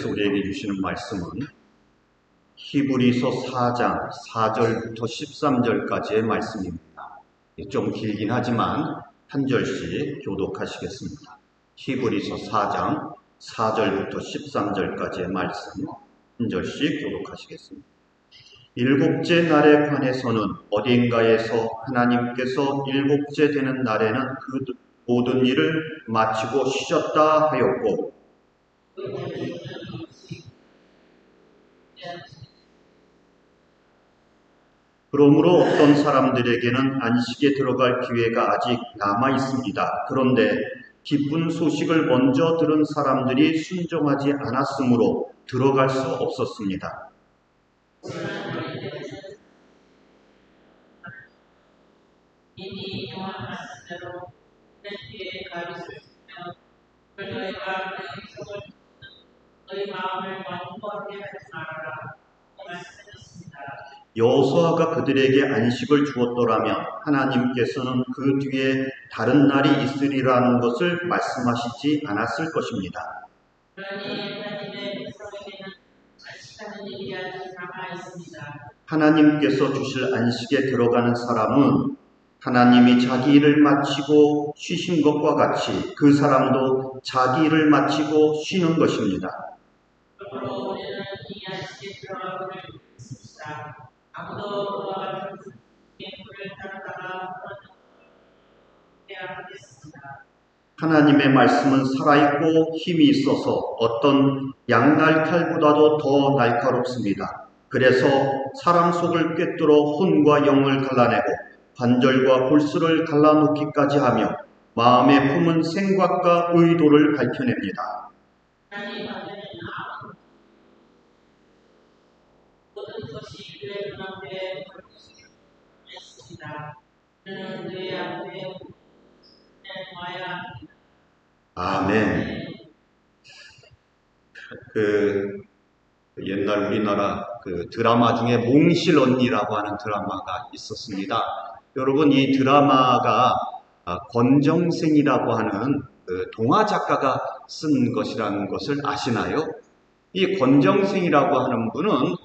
하나님께서 우리에게 주시는 말씀은 히브리서 4장 4절부터 13절까지의 말씀입니다. 좀 길긴 하지만 한 절씩 교독하시겠습니다. 히브리서 4장 4절부터 13절까지의 말씀 한 절씩 교독하시겠습니다. 일곱째 날에 관해서는 어딘가에서 하나님께서 일곱째 되는 날에는 그 모든 일을 마치고 쉬셨다 하였고, 그러므로 어떤 사람들에게는 안식에 들어갈 기회가 아직 남아 있습니다. 그런데 기쁜 소식을 먼저 들은 사람들이 순종하지 않았으므로 들어갈 수 없었습니다. 여호수아가 그들에게 안식을 주었더라면 하나님께서는 그 뒤에 다른 날이 있으리라는 것을 말씀하시지 않았을 것입니다. 하나님께서 주실 안식에 들어가는 사람은 하나님이 자기 일을 마치고 쉬신 것과 같이 그 사람도 자기 일을 마치고 쉬는 것입니다. 하나님의 말씀은 살아있고 힘이 있어서 어떤 양날칼보다도 더 날카롭습니다. 그래서 사람 속을 꿰뚫어 혼과 영을 갈라내고 관절과 골수를 갈라놓기까지 하며 마음에 품은 생각과 의도를 밝혀냅니다. 아멘. 옛날 우리나라 드라마 중에 몽실 언니라고 하는 드라마가 있었습니다. 여러분, 이 드라마가 권정생이라고 하는 동화 작가가 쓴 것이라는 것을 아시나요? 이 권정생이라고 하는 분은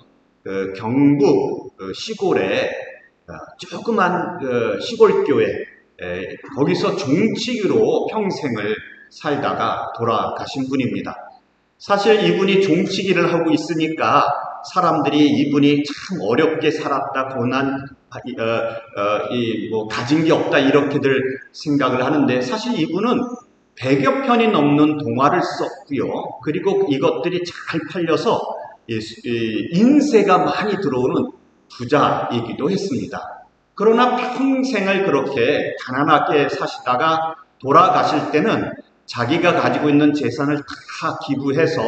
경북 시골에 조그만 시골교회 거기서 종치기로 평생을 살다가 돌아가신 분입니다. 사실 이분이 종치기를 하고 있으니까 사람들이 이분이 참 어렵게 살았다, 가진 게 없다 이렇게들 생각을 하는데, 사실 이분은 100여 편이 넘는 동화를 썼고요. 그리고 이것들이 잘 팔려서 인세가 많이 들어오는 부자이기도 했습니다. 그러나 평생을 그렇게 가난하게 사시다가 돌아가실 때는 자기가 가지고 있는 재산을 다 기부해서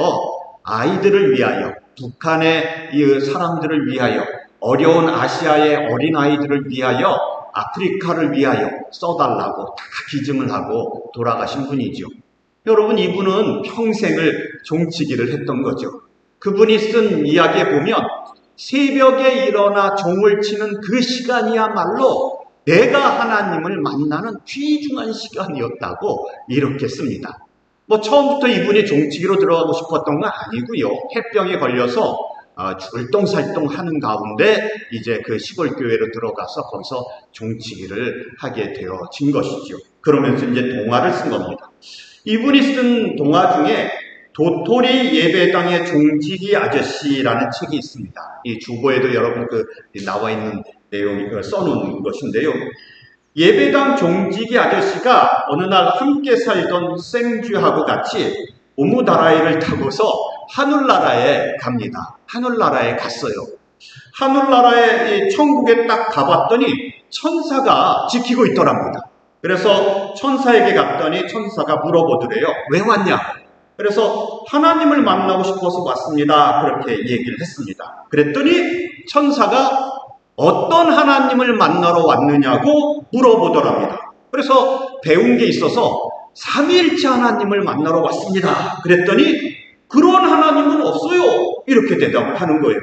아이들을 위하여, 북한의 사람들을 위하여, 어려운 아시아의 어린아이들을 위하여, 아프리카를 위하여 써달라고 다 기증을 하고 돌아가신 분이죠. 여러분, 이분은 평생을 종치기를 했던 거죠. 그분이 쓴 이야기에 보면 새벽에 일어나 종을 치는 그 시간이야말로 내가 하나님을 만나는 귀중한 시간이었다고 이렇게 씁니다. 처음부터 이분이 종치기로 들어가고 싶었던 건 아니고요. 폐병에 걸려서 울동살동 하는 가운데 이제 그 시골교회로 들어가서 거기서 종치기를 하게 되어진 것이죠. 그러면서 이제 동화를 쓴 겁니다. 이분이 쓴 동화 중에 도토리 예배당의 종지기 아저씨라는 책이 있습니다. 이 주보에도 여러분 나와 있는 내용이 써놓은 것인데요. 예배당 종지기 아저씨가 어느 날 함께 살던 생쥐하고 같이 오무다라이를 타고서 하늘나라에 갑니다. 하늘나라에 갔어요. 하늘나라에 천국에 딱 가봤더니 천사가 지키고 있더랍니다. 그래서 천사에게 갔더니 천사가 물어보더래요. 왜 왔냐? 그래서 하나님을 만나고 싶어서 왔습니다. 그렇게 얘기를 했습니다. 그랬더니 천사가 어떤 하나님을 만나러 왔느냐고 물어보더랍니다. 그래서 배운 게 있어서 삼위일체 하나님을 만나러 왔습니다. 그랬더니 그런 하나님은 없어요. 이렇게 대답을 하는 거예요.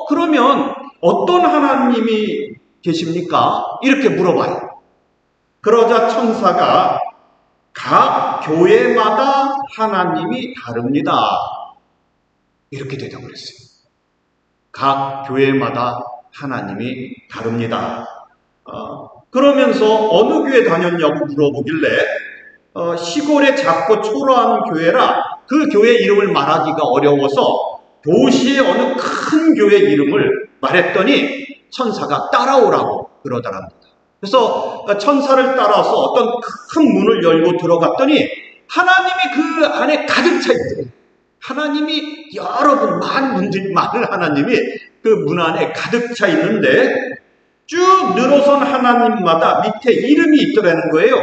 그러면 어떤 하나님이 계십니까? 이렇게 물어봐요. 그러자 천사가 각 교회마다 하나님이 다릅니다. 이렇게 대답을 했어요. 각 교회마다 하나님이 다릅니다. 그러면서 어느 교회 다녔냐고 물어보길래 시골의 작고 초라한 교회라 그 교회 이름을 말하기가 어려워서 도시의 어느 큰 교회 이름을 말했더니 천사가 따라오라고 그러더랍니다. 그래서 천사를 따라서 어떤 큰 문을 열고 들어갔더니 하나님이 그 안에 가득 차 있더래요. 하나님이 여러분 많은 하나님이 그 문 안에 가득 차 있는데 쭉 늘어선 하나님마다 밑에 이름이 있더라는 거예요.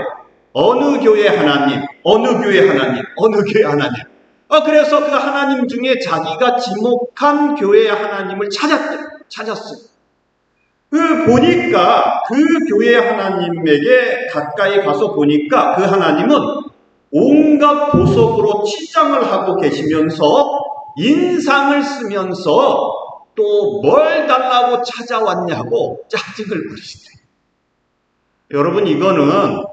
어느 교회 하나님, 어느 교회 하나님, 어느 교회 하나님. 그래서 그 하나님 중에 자기가 지목한 교회의 하나님을 찾았어요. 보니까 그 교회 하나님에게 가까이 가서 보니까 그 하나님은 온갖 보석으로 치장을 하고 계시면서 인상을 쓰면서 또 뭘 달라고 찾아왔냐고 짜증을 부리시대요. 여러분, 이거는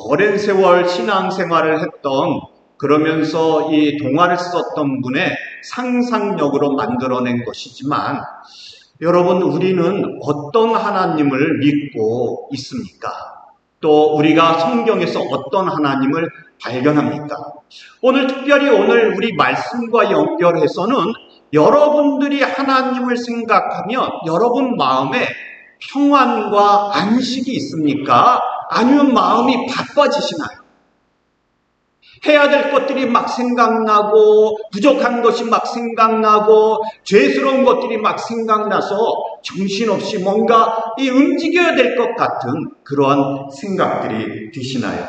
오랜 세월 신앙생활을 했던, 그러면서 이 동화를 썼던 분의 상상력으로 만들어낸 것이지만, 여러분, 우리는 어떤 하나님을 믿고 있습니까? 또 우리가 성경에서 어떤 하나님을 발견합니까? 특별히 오늘 우리 말씀과 연결해서는 여러분들이 하나님을 생각하면 여러분 마음에 평안과 안식이 있습니까? 아니면 마음이 바빠지시나요? 해야 될 것들이 막 생각나고, 부족한 것이 막 생각나고, 죄스러운 것들이 막 생각나서 정신없이 뭔가 움직여야 될 것 같은 그러한 생각들이 드시나요?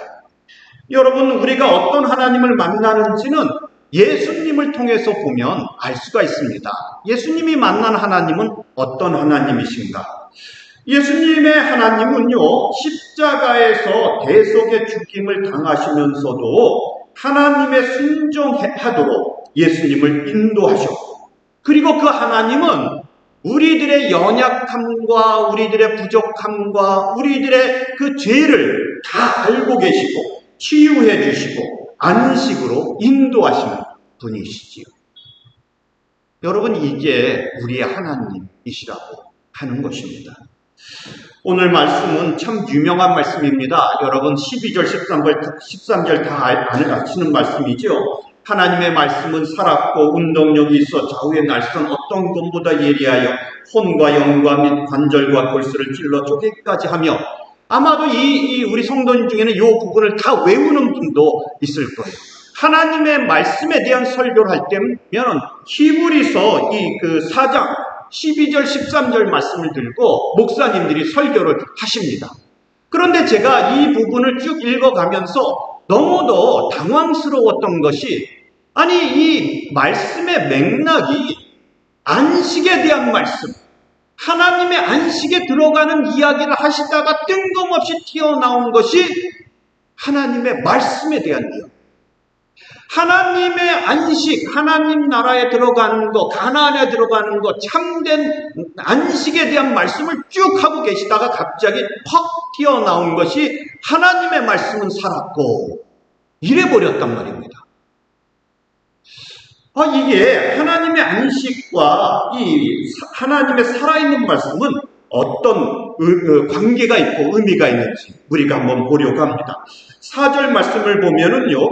여러분, 우리가 어떤 하나님을 만나는지는 예수님을 통해서 보면 알 수가 있습니다. 예수님이 만난 하나님은 어떤 하나님이신가? 예수님의 하나님은요, 십자가에서 대속의 죽임을 당하시면서도 하나님의 순종하도록 예수님을 인도하셨고, 그리고 그 하나님은 우리들의 연약함과 우리들의 부족함과 우리들의 그 죄를 다 알고 계시고 치유해 주시고 안식으로 인도하시는 분이시지요. 여러분, 이게 우리의 하나님이시라고 하는 것입니다. 오늘 말씀은 참 유명한 말씀입니다. 여러분, 12절, 13절 다 아시는 말씀이죠. 하나님의 말씀은 살았고 운동력이 있어 좌우의 날선 어떤 것보다 예리하여 혼과 영과 및 관절과 골수를 찔러 쪼개기까지 하며, 아마도 우리 성도님 중에는 이 부분을 다 외우는 분도 있을 거예요. 하나님의 말씀에 대한 설교를 할 때면 히브리서 그 4장 12절 13절 말씀을 들고 목사님들이 설교를 하십니다. 그런데 제가 이 부분을 쭉 읽어가면서 너무도 당황스러웠던 것이, 아니 이 말씀의 맥락이 안식에 대한 말씀, 하나님의 안식에 들어가는 이야기를 하시다가 뜬금없이 튀어나온 것이 하나님의 말씀에 대한 이야기. 하나님의 안식, 하나님 나라에 들어가는 것, 가나안에 들어가는 것, 참된 안식에 대한 말씀을 쭉 하고 계시다가 갑자기 퍽 튀어나온 것이 하나님의 말씀은 살았고 이래버렸단 말입니다. 이게 하나님의 안식과 이 하나님의 살아있는 말씀은 어떤 관계가 있고 의미가 있는지 우리가 한번 보려고 합니다. 4절 말씀을 보면은요,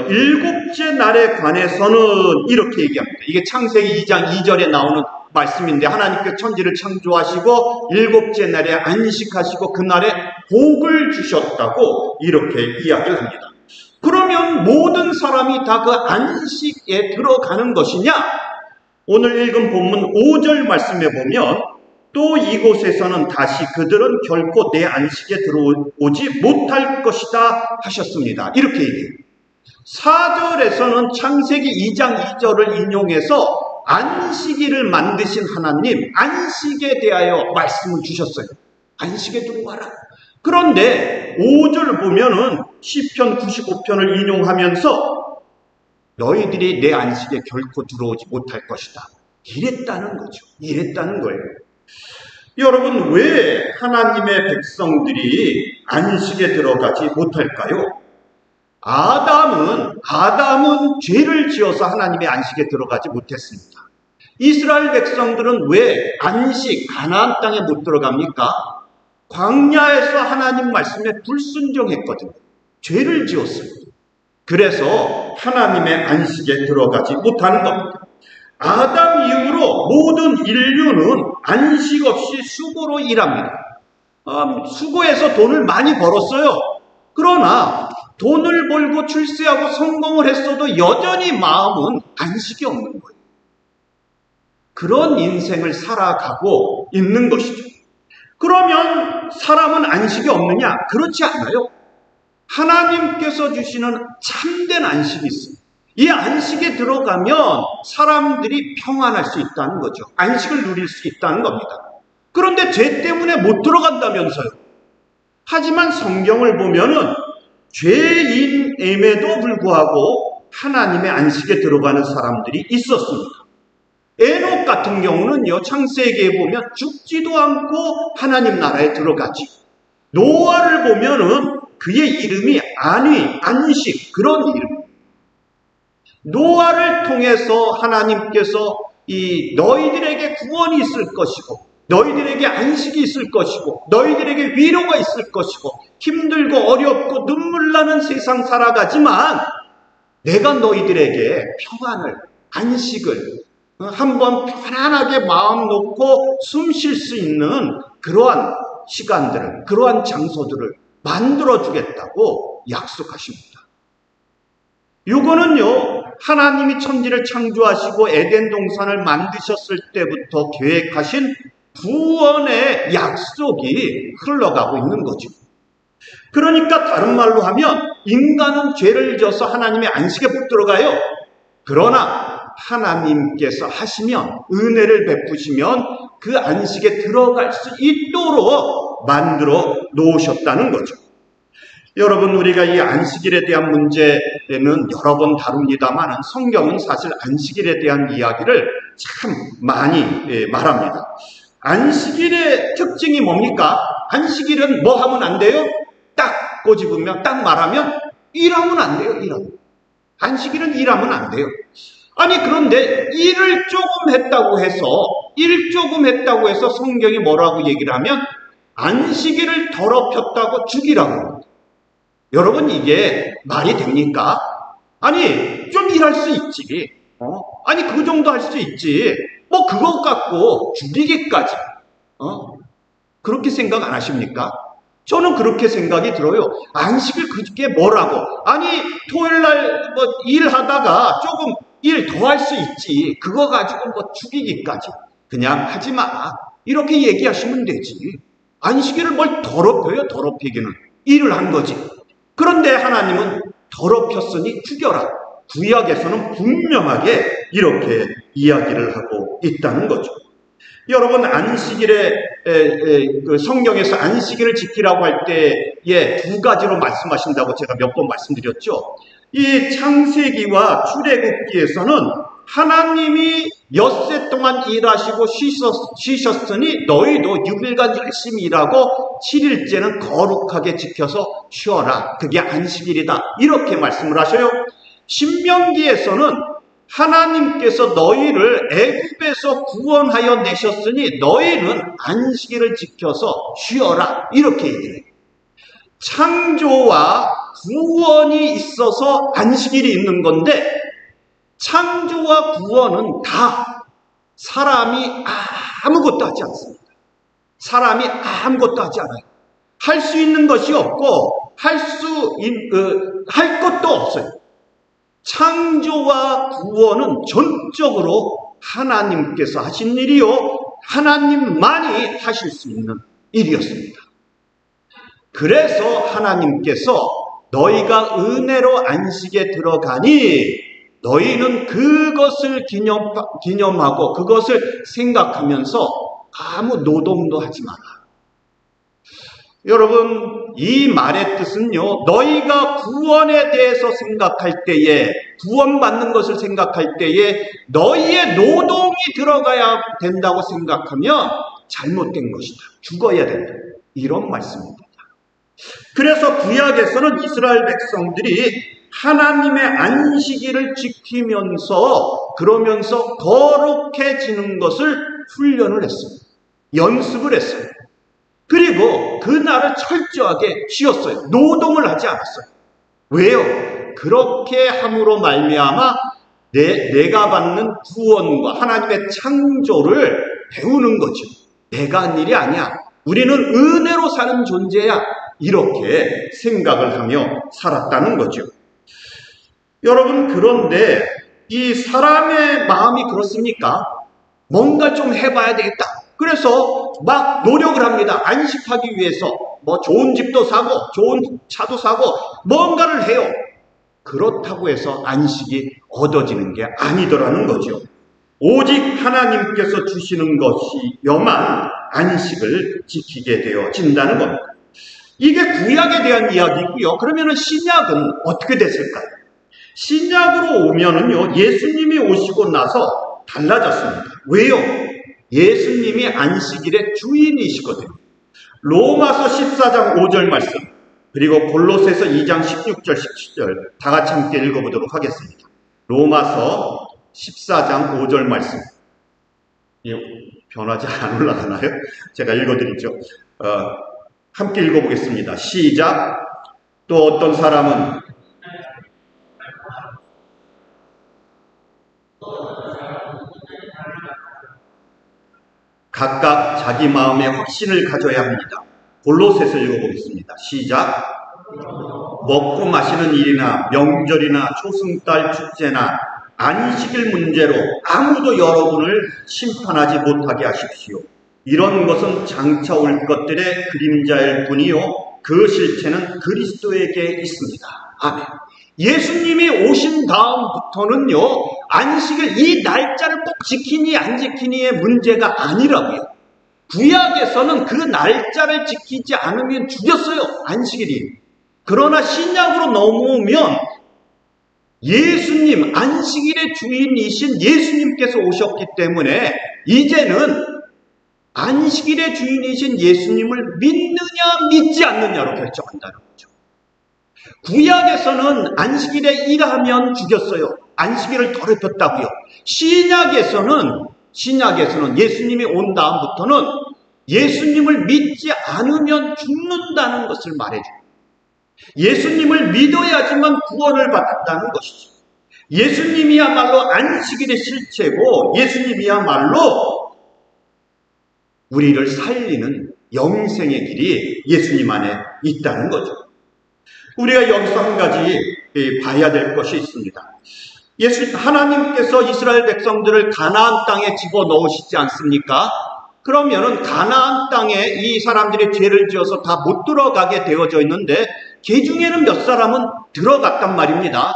일곱째 날에 관해서는 이렇게 얘기합니다. 이게 창세기 2장 2절에 나오는 말씀인데, 하나님께서 천지를 창조하시고 일곱째 날에 안식하시고 그날에 복을 주셨다고 이렇게 이야기를 합니다. 그러면 모든 사람이 다 그 안식에 들어가는 것이냐? 오늘 읽은 본문 5절 말씀에 보면 또 이곳에서는 다시 그들은 결코 내 안식에 들어오지 못할 것이다 하셨습니다. 이렇게 얘기해요. 4절에서는 창세기 2장 2절을 인용해서 안식일을 만드신 하나님, 안식에 대하여 말씀을 주셨어요. 안식에 들어와라. 그런데 5절 보면은 시편 95편을 인용하면서 너희들이 내 안식에 결코 들어오지 못할 것이다. 이랬다는 거죠. 이랬다는 거예요. 여러분, 왜 하나님의 백성들이 안식에 들어가지 못할까요? 아담은 죄를 지어서 하나님의 안식에 들어가지 못했습니다. 이스라엘 백성들은 왜 안식, 가나안 땅에 못 들어갑니까? 광야에서 하나님 말씀에 불순종했거든요. 죄를 지었어요. 그래서 하나님의 안식에 들어가지 못하는 겁니다. 아담 이후로 모든 인류는 안식 없이 수고로 일합니다. 수고해서 돈을 많이 벌었어요. 그러나 돈을 벌고 출세하고 성공을 했어도 여전히 마음은 안식이 없는 거예요. 그런 인생을 살아가고 있는 것이죠. 그러면 사람은 안식이 없느냐? 그렇지 않아요. 하나님께서 주시는 참된 안식이 있습니다. 이 안식에 들어가면 사람들이 평안할 수 있다는 거죠. 안식을 누릴 수 있다는 겁니다. 그런데 죄 때문에 못 들어간다면서요. 하지만 성경을 보면은 죄인임에도 불구하고 하나님의 안식에 들어가는 사람들이 있었습니다. 에녹 같은 경우는요, 창세기에 보면 죽지도 않고 하나님 나라에 들어가지. 노아를 보면은 그의 이름이 안위, 안식, 그런 이름. 노아를 통해서 하나님께서 너희들에게 구원이 있을 것이고, 너희들에게 안식이 있을 것이고, 너희들에게 위로가 있을 것이고, 힘들고 어렵고 눈물 나는 세상 살아가지만 내가 너희들에게 평안을, 안식을 한번 편안하게 마음 놓고 숨 쉴 수 있는 그러한 시간들을, 그러한 장소들을 만들어주겠다고 약속하십니다. 이거는요, 하나님이 천지를 창조하시고 에덴 동산을 만드셨을 때부터 계획하신 구원의 약속이 흘러가고 있는 거죠. 그러니까 다른 말로 하면 인간은 죄를 지어서 하나님의 안식에 못 들어가요. 그러나 하나님께서 하시면, 은혜를 베푸시면 그 안식에 들어갈 수 있도록 만들어 놓으셨다는 거죠. 여러분, 우리가 이 안식일에 대한 문제는 여러 번 다룹니다만 성경은 사실 안식일에 대한 이야기를 참 많이 말합니다. 안식일의 특징이 뭡니까? 안식일은 뭐 하면 안 돼요? 딱 꼬집으면, 딱 말하면 일하면 안 돼요. 일하면. 안식일은 일하면 안 돼요. 아니, 그런데 일을 조금 했다고 해서 성경이 뭐라고 얘기를 하면 안식일을 더럽혔다고 죽이라고 합니다. 여러분, 이게 말이 됩니까? 아니, 좀 일할 수 있지. 아니, 그 정도 할 수 있지. 뭐 그것 갖고 죽이기까지. 그렇게 생각 안 하십니까? 저는 그렇게 생각이 들어요. 안식을 그게 뭐라고? 아니, 토요일날 뭐 일하다가 조금 일 더 할 수 있지. 그거 가지고 뭐 죽이기까지. 그냥 하지 마. 이렇게 얘기하시면 되지. 안식일을 뭘 더럽혀요? 더럽히기는. 일을 한 거지. 그런데 하나님은 더럽혔으니 죽여라. 구약에서는 분명하게 이렇게 이야기를 하고 있다는 거죠. 여러분, 안식일에 성경에서 안식일을 지키라고 할 때에 두 가지로 말씀하신다고 제가 몇 번 말씀드렸죠. 이 창세기와 출애굽기에서는 하나님이 엿새 동안 일하시고 쉬셨으니 너희도 6일간 열심히 일하고 7일째는 거룩하게 지켜서 쉬어라. 그게 안식일이다. 이렇게 말씀을 하셔요. 신명기에서는 하나님께서 너희를 애굽에서 구원하여 내셨으니 너희는 안식일을 지켜서 쉬어라. 이렇게 얘기해요. 창조와 구원이 있어서 안식일이 있는 건데 창조와 구원은 다 사람이 아무것도 하지 않습니다. 사람이 아무것도 하지 않아요. 할 수 있는 것이 없고 할 것도 없어요. 창조와 구원은 전적으로 하나님께서 하신 일이요, 하나님만이 하실 수 있는 일이었습니다. 그래서 하나님께서 너희가 은혜로 안식에 들어가니 너희는 그것을 기념하고 그것을 생각하면서 아무 노동도 하지 마라. 여러분, 이 말의 뜻은요, 너희가 구원에 대해서 생각할 때에, 구원받는 것을 생각할 때에 너희의 노동이 들어가야 된다고 생각하면 잘못된 것이다. 죽어야 된다. 이런 말씀입니다. 그래서 구약에서는 이스라엘 백성들이 하나님의 안식일을 지키면서 그러면서 거룩해지는 것을 훈련을 했어요. 연습을 했어요. 그리고 그날을 철저하게 쉬었어요. 노동을 하지 않았어요. 왜요? 그렇게 함으로 말미암아 내가 받는 구원과 하나님의 창조를 배우는 거죠. 내가 한 일이 아니야. 우리는 은혜로 사는 존재야. 이렇게 생각을 하며 살았다는 거죠. 여러분, 그런데 이 사람의 마음이 그렇습니까? 뭔가 좀 해봐야 되겠다. 그래서 막 노력을 합니다. 안식하기 위해서 뭐 좋은 집도 사고 좋은 차도 사고 뭔가를 해요. 그렇다고 해서 안식이 얻어지는 게 아니더라는 거죠. 오직 하나님께서 주시는 것이여만 안식을 지키게 되어진다는 겁니다. 이게 구약에 대한 이야기고요. 그러면 신약은 어떻게 됐을까요? 신약으로 오면은요, 예수님이 오시고 나서 달라졌습니다. 왜요? 예수님이 안식일의 주인이시거든요. 로마서 14장 5절 말씀, 그리고 골로새서 2장 16절 17절 다 같이 함께 읽어보도록 하겠습니다. 로마서 14장 5절 말씀. 변하지 안 올라가나요? 제가 읽어드리죠. 함께 읽어보겠습니다. 시작. 또 어떤 사람은 각각 자기 마음의 확신을 가져야 합니다. 골로새서 읽어보겠습니다. 시작. 먹고 마시는 일이나 명절이나 초승달 축제나 안식일 문제로 아무도 여러분을 심판하지 못하게 하십시오. 이런 것은 장차 올 것들의 그림자일 뿐이요 그 실체는 그리스도에게 있습니다. 아멘. 예수님이 오신 다음부터는요, 안식일 이 날짜를 꼭 지키니 안 지키니의 문제가 아니라고요. 구약에서는 그 날짜를 지키지 않으면 죽였어요, 안식일이. 그러나 신약으로 넘어오면 예수님, 안식일의 주인이신 예수님께서 오셨기 때문에 이제는 안식일의 주인이신 예수님을 믿느냐 믿지 않느냐로 결정한다는 거죠. 구약에서는 안식일에 일하면 죽였어요. 안식일을 더럽혔다고요. 신약에서는 예수님이 온 다음부터는 예수님을 믿지 않으면 죽는다는 것을 말해줍니다. 예수님을 믿어야지만 구원을 받는다는 것이죠. 예수님이야말로 안식일의 실체고 예수님이야말로 우리를 살리는 영생의 길이 예수님 안에 있다는 거죠. 우리가 여기서 한 가지 봐야 될 것이 있습니다. 하나님께서 이스라엘 백성들을 가나안 땅에 집어넣으시지 않습니까? 그러면은 가나안 땅에 이 사람들이 죄를 지어서 다 못 들어가게 되어져 있는데 그 중에는 몇 사람은 들어갔단 말입니다.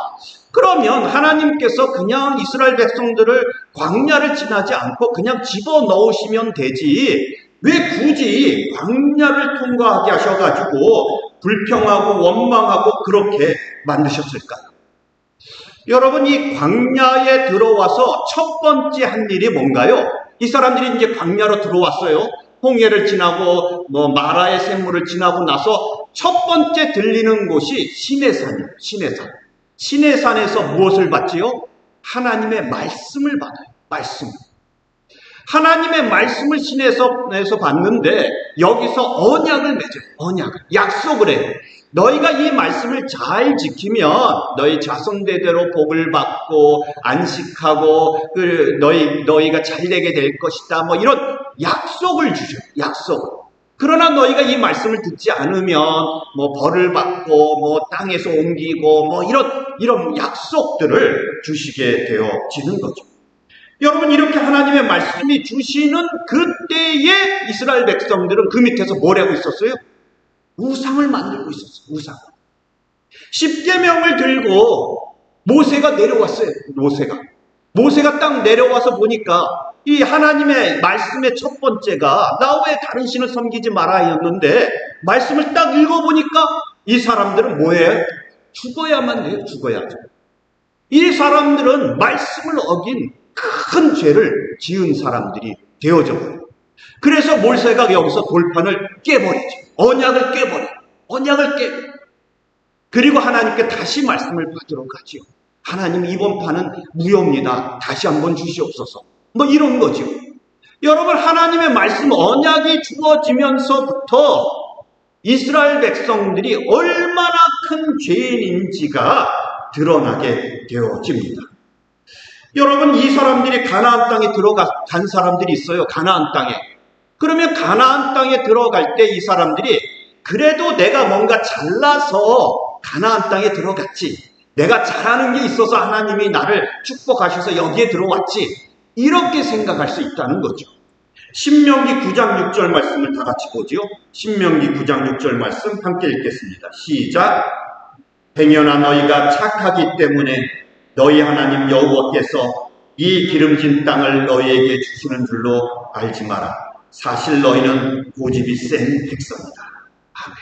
그러면 하나님께서 그냥 이스라엘 백성들을 광야를 지나지 않고 그냥 집어넣으시면 되지 왜 굳이 광야를 통과하게 하셔가지고 불평하고 원망하고 그렇게 만드셨을까요? 여러분, 이 광야에 들어와서 첫 번째 한 일이 뭔가요? 이 사람들이 이제 광야로 들어왔어요. 홍해를 지나고 마라의 샘물을 지나고 나서 첫 번째 들리는 곳이 시내산이에요. 시내산. 시내산에서 무엇을 받지요? 하나님의 말씀을 받아요. 말씀. 하나님의 말씀을 시내에서 받는데 여기서 언약을 맺어요. 언약을. 약속을 해요. 너희가 이 말씀을 잘 지키면 너희 자손대대로 복을 받고 안식하고 너희가 잘 되게 될 것이다. 뭐 이런 약속을 주셔요. 약속. 그러나 너희가 이 말씀을 듣지 않으면 뭐 벌을 받고 뭐 땅에서 옮기고 뭐 이런 약속들을 주시게 되어지는 거죠. 여러분, 이렇게 하나님의 말씀이 주시는 그때의 이스라엘 백성들은 그 밑에서 뭘 하고 있었어요? 우상을 만들고 있었어요. 우상. 십계명을 들고 모세가 내려왔어요. 모세가 딱 내려와서 보니까 이 하나님의 말씀의 첫 번째가 나 외에 다른 신을 섬기지 마라였는데 말씀을 딱 읽어보니까 이 사람들은 뭐예요? 죽어야만 돼요. 죽어야죠. 이 사람들은 말씀을 어긴 큰 죄를 지은 사람들이 되어져 버려요. 그래서 모세가 여기서 돌판을 깨버리죠. 언약을 깨버려요. 언약을 깨. 그리고 하나님께 다시 말씀을 받으러 가지요. 하나님, 이번 판은 무효입니다. 다시 한번 주시옵소서. 뭐 이런 거죠. 여러분, 하나님의 말씀 언약이 주어지면서부터 이스라엘 백성들이 얼마나 큰 죄인인지가 드러나게 되어집니다. 여러분, 이 사람들이 가나안 땅에 간 사람들이 있어요. 가나안 땅에. 그러면 가나안 땅에 들어갈 때 이 사람들이 그래도 내가 뭔가 잘나서 가나안 땅에 들어갔지, 내가 잘하는 게 있어서 하나님이 나를 축복하셔서 여기에 들어왔지, 이렇게 생각할 수 있다는 거죠. 신명기 9장 6절 말씀을 다 같이 보죠. 신명기 9장 6절 말씀 함께 읽겠습니다. 시작. 행여나 너희가 착하기 때문에 너희 하나님 여호와께서 이 기름진 땅을 너희에게 주시는 줄로 알지 마라. 사실 너희는 고집이 센 백성이다. 아멘.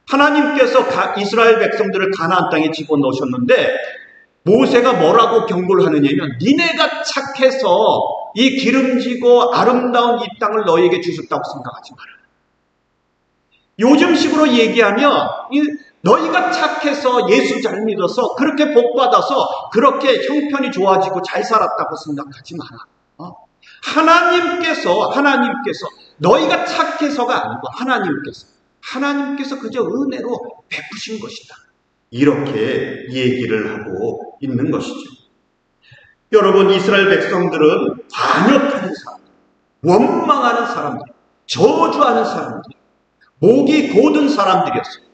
하나님께서 이스라엘 백성들을 가나안 땅에 집어넣으셨는데 모세가 뭐라고 경고를 하느냐면, 니네가 착해서 이 기름지고 아름다운 이 땅을 너희에게 주셨다고 생각하지 마라. 요즘식으로 얘기하면 너희가 착해서 예수 잘 믿어서 그렇게 복받아서 그렇게 형편이 좋아지고 잘 살았다고 생각하지 마라. 하나님께서 너희가 착해서가 아니고 하나님께서 그저 은혜로 베푸신 것이다. 이렇게 얘기를 하고 있는 것이죠. 여러분, 이스라엘 백성들은 반역하는 사람들, 원망하는 사람들, 저주하는 사람들, 목이 곧은 사람들이었어요.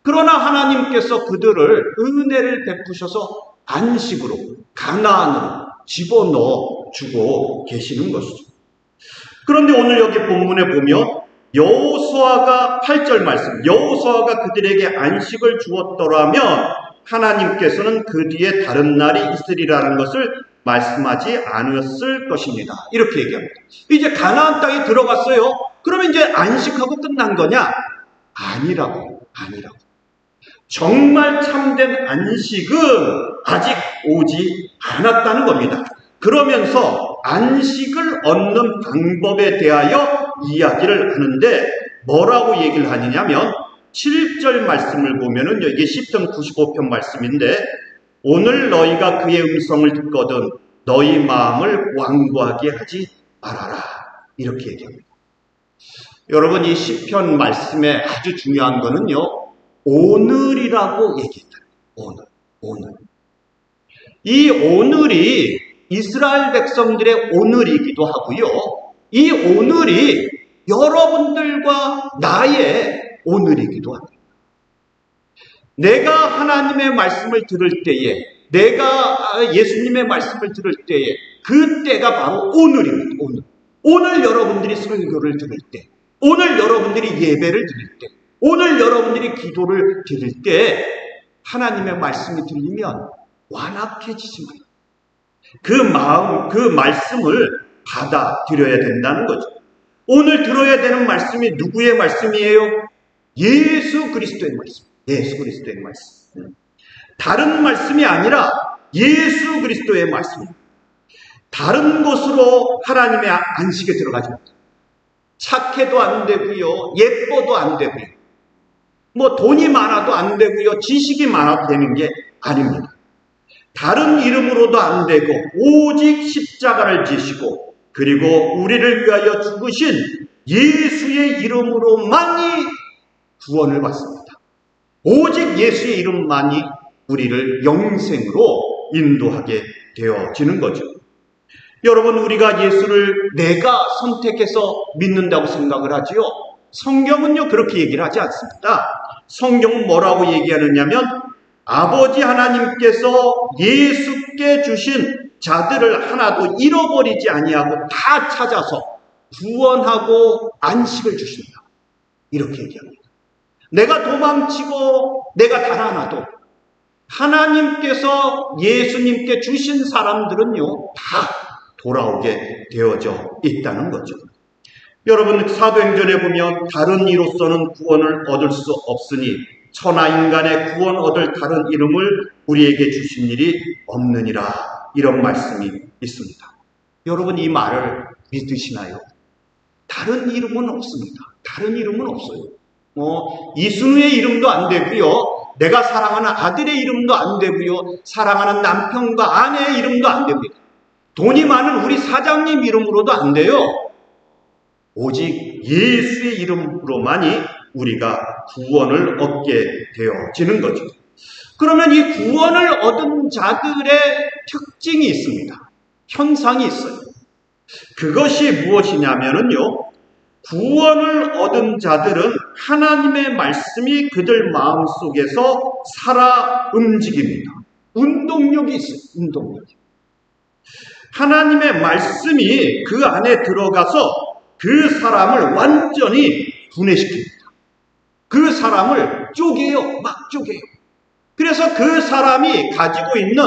그러나 하나님께서 그들을 은혜를 베푸셔서 안식으로, 가나안으로 집어넣어 주고 계시는 것이죠. 그런데 오늘 여기 본문에 보면 여호수아가 8절 말씀, 여호수아가 그들에게 안식을 주었더라면 하나님께서는 그 뒤에 다른 날이 있으리라는 것을 말씀하지 않았을 것입니다. 이렇게 얘기합니다. 이제 가나안 땅에 들어갔어요. 그러면 이제 안식하고 끝난 거냐? 아니라고. 정말 참된 안식은 아직 오지 않았다는 겁니다. 그러면서 안식을 얻는 방법에 대하여 이야기를 하는데 뭐라고 얘기를 하느냐면 7절 말씀을 보면은 이게 시편 95편 말씀인데, 오늘 너희가 그의 음성을 듣거든 너희 마음을 완고하게 하지 말아라. 이렇게 얘기합니다. 여러분, 이 시편 말씀에 아주 중요한 거는요, 오늘이라고 얘기했다. 오늘. 이 오늘이 이스라엘 백성들의 오늘이기도 하고요. 이 오늘이 여러분들과 나의 오늘이기도 합니다. 내가 하나님의 말씀을 들을 때에, 내가 예수님의 말씀을 들을 때에 그때가 바로 오늘입니다. 오늘 여러분들이 설교를 들을 때, 오늘 여러분들이 예배를 드릴 때, 오늘 여러분들이 기도를 드릴 때 하나님의 말씀이 들리면 완악해지지 마요. 그 말씀을 받아들여야 된다는 거죠. 오늘 들어야 되는 말씀이 누구의 말씀이에요? 예수 그리스도의 말씀. 다른 말씀이 아니라 예수 그리스도의 말씀입니다. 다른 곳으로 하나님의 안식에 들어가지 못합니다. 착해도 안 되고요, 예뻐도 안 되고요, 뭐 돈이 많아도 안 되고요, 지식이 많아도 되는 게 아닙니다. 다른 이름으로도 안 되고 오직 십자가를 지시고 그리고 우리를 위하여 죽으신 예수의 이름으로만이 구원을 받습니다. 오직 예수의 이름만이 우리를 영생으로 인도하게 되어지는 거죠. 여러분, 우리가 예수를 내가 선택해서 믿는다고 생각을 하지요. 성경은요, 그렇게 얘기를 하지 않습니다. 성경은 뭐라고 얘기하느냐면, 아버지 하나님께서 예수께 주신 자들을 하나도 잃어버리지 아니하고 다 찾아서 구원하고 안식을 주신다. 이렇게 얘기합니다. 내가 도망치고 내가 달아나도 하나님께서 예수님께 주신 사람들은요, 다 돌아오게 되어져 있다는 거죠. 여러분, 사도행전에 보면 다른 이로서는 구원을 얻을 수 없으니 천하 인간의 구원 얻을 다른 이름을 우리에게 주신 일이 없느니라, 이런 말씀이 있습니다. 여러분, 이 말을 믿으시나요? 다른 이름은 없습니다. 다른 이름은 없어요. 이순우의 이름도 안 되고요, 내가 사랑하는 아들의 이름도 안 되고요. 사랑하는 남편과 아내의 이름도 안 됩니다. 돈이 많은 우리 사장님 이름으로도 안 돼요. 오직 예수의 이름으로만이 우리가 구원을 얻게 되어지는 거죠. 그러면 이 구원을 얻은 자들의 특징이 있습니다. 현상이 있어요. 그것이 무엇이냐면요, 구원을 얻은 자들은 하나님의 말씀이 그들 마음속에서 살아 움직입니다. 운동력이 있어요. 운동력이. 하나님의 말씀이 그 안에 들어가서 그 사람을 완전히 분해시킵니다. 그 사람을 쪼개요. 막 쪼개요. 그래서 그 사람이 가지고 있는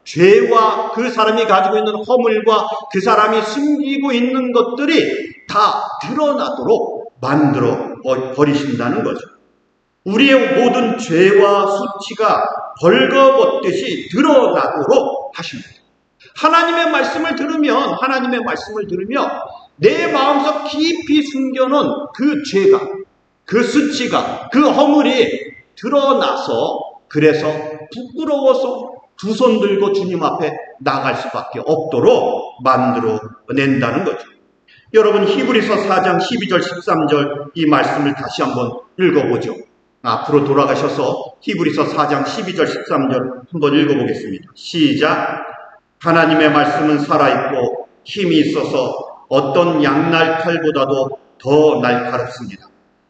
죄와 그 사람이 가지고 있는 허물과 그 사람이 숨기고 있는 것들이 다 드러나도록 만들어 버리신다는 거죠. 우리의 모든 죄와 수치가 벌거벗듯이 드러나도록 하십니다. 하나님의 말씀을 들으면 내 마음속 깊이 숨겨놓은 그 죄가, 그 수치가, 그 허물이 드러나서, 그래서 부끄러워서 두 손 들고 주님 앞에 나갈 수밖에 없도록 만들어낸다는 거죠. 여러분, 히브리서 4장 12절 13절 이 말씀을 다시 한번 읽어보죠. 앞으로 돌아가셔서 히브리서 4장 12절 13절 한번 읽어보겠습니다. 시작. 하나님의 말씀은 살아있고 힘이 있어서 어떤 양날 칼보다도 더 날카롭습니다.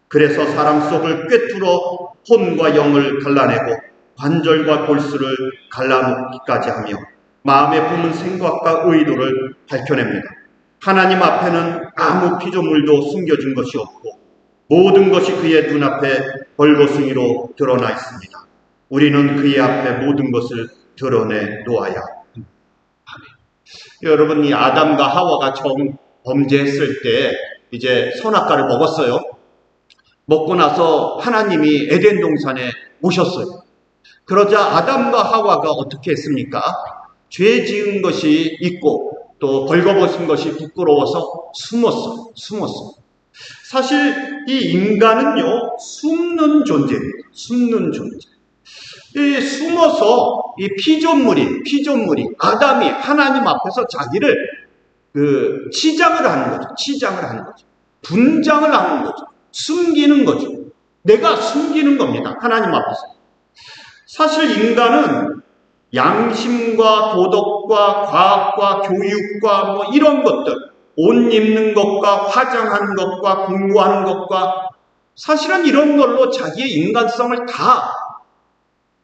그래서 사람 속을 꿰뚫어 혼과 영을 갈라내고 관절과 골수를 갈라놓기까지 하며 마음에 품은 생각과 의도를 밝혀냅니다. 하나님 앞에는 아무 피조물도 숨겨진 것이 없고 모든 것이 그의 눈앞에 벌거숭이로 드러나 있습니다. 우리는 그의 앞에 모든 것을 드러내 놓아야 합니다. 여러분, 이 아담과 하와가 범죄했을 때 이제 선악과를 먹었어요. 먹고 나서 하나님이 에덴 동산에 오셨어요. 그러자 아담과 하와가 어떻게 했습니까? 죄 지은 것이 있고 또 벌거벗은 것이 부끄러워서 숨었어. 사실 이 인간은요, 숨는 존재입니다. 숨는 존재. 이 숨어서 이 피조물이 아담이 하나님 앞에서 자기를 치장을 하는 거죠. 분장을 하는 거죠. 숨기는 거죠. 내가 숨기는 겁니다. 하나님 앞에서. 사실 인간은 양심과 도덕과 과학과 교육과 뭐 이런 것들, 옷 입는 것과 화장하는 것과 공부하는 것과 사실은 이런 걸로 자기의 인간성을 다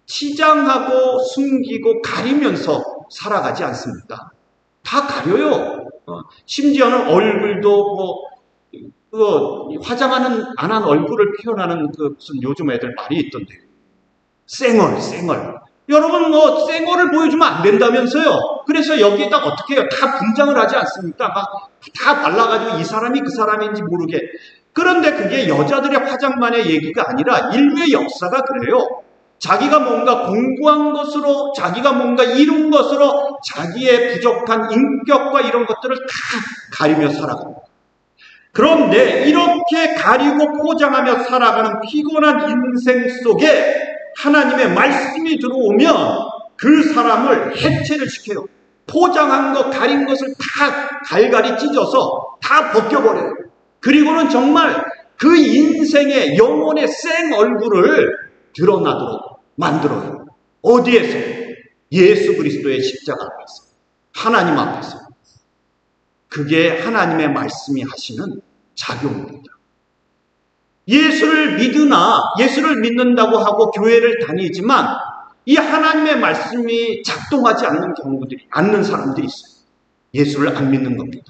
치장하고 숨기고 가리면서 살아가지 않습니까? 다 가려요. 심지어는 얼굴도 화장 안 한 얼굴을 표현하는 무슨 요즘 애들 말이 있던데요. 쌩얼. 여러분, 쌩얼을 보여주면 안 된다면서요. 그래서 여기에다 어떻게 해요? 다 분장을 하지 않습니까? 다 발라가지고 이 사람이 그 사람인지 모르게. 그런데 그게 여자들의 화장만의 얘기가 아니라 인류의 역사가 그래요. 자기가 뭔가 공부한 것으로, 자기가 뭔가 이룬 것으로 자기의 부족한 인격과 이런 것들을 다 가리며 살아갑니다. 그런데 이렇게 가리고 포장하며 살아가는 피곤한 인생 속에 하나님의 말씀이 들어오면 그 사람을 해체를 시켜요. 포장한 것, 가린 것을 다 갈갈이 찢어서 다 벗겨버려요. 그리고는 정말 그 인생의 영혼의 생 얼굴을 드러나도록 만들어요. 어디에서? 예수 그리스도의 십자가 앞에서, 하나님 앞에서. 그게 하나님의 말씀이 하시는 작용입니다. 예수를 믿는다고 하고 교회를 다니지만 이 하나님의 말씀이 작동하지 않는 사람들이 있어요. 예수를 안 믿는 겁니다.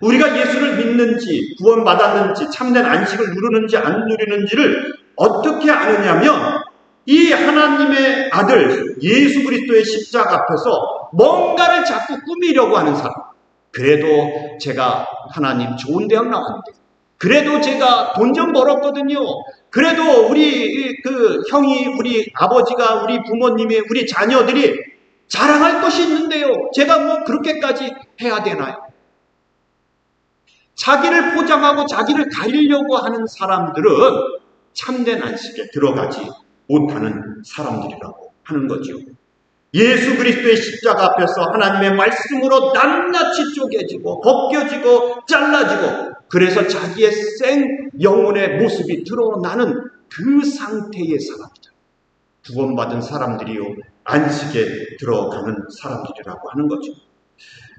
우리가 예수를 믿는지, 구원받았는지, 참된 안식을 누르는지 안 누리는지를 어떻게 아느냐면 이 하나님의 아들 예수 그리스도의 십자가 앞에서 뭔가를 자꾸 꾸미려고 하는 사람. 그래도 제가 하나님 좋은 대학 나왔는데, 그래도 제가 돈 좀 벌었거든요. 그래도 우리 형이, 우리 아버지가, 우리 부모님이, 우리 자녀들이 자랑할 것이 있는데요. 제가 뭐 그렇게까지 해야 되나요? 자기를 포장하고 자기를 가리려고 하는 사람들은 참된 안식에 들어가지 못하는 사람들이라고 하는 거죠. 예수 그리스도의 십자가 앞에서 하나님의 말씀으로 낱낱이 쪼개지고 벗겨지고 잘라지고 그래서 자기의 생 영혼의 모습이 드러나는 그 상태의 사람이다. 구원받은 사람들이요 안식에 들어가는 사람들이라고 하는 거죠.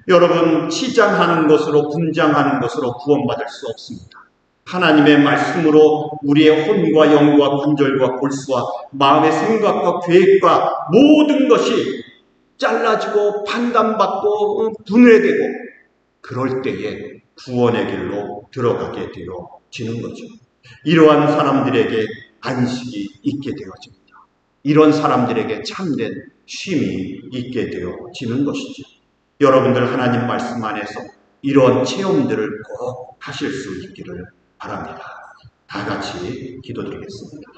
여러분, 치장하는 것으로 분장하는 것으로 구원받을 수 없습니다. 하나님의 말씀으로 우리의 혼과 영과 관절과 골수와 마음의 생각과 계획과 모든 것이 잘라지고 판단받고 분해되고 그럴 때에 구원의 길로 들어가게 되어지는 거죠. 이러한 사람들에게 안식이 있게 되어집니다. 이런 사람들에게 참된 쉼이 있게 되어지는 것이죠. 여러분들 하나님 말씀 안에서 이런 체험들을 꼭 하실 수 있기를 바랍니다. 다 같이 기도드리겠습니다.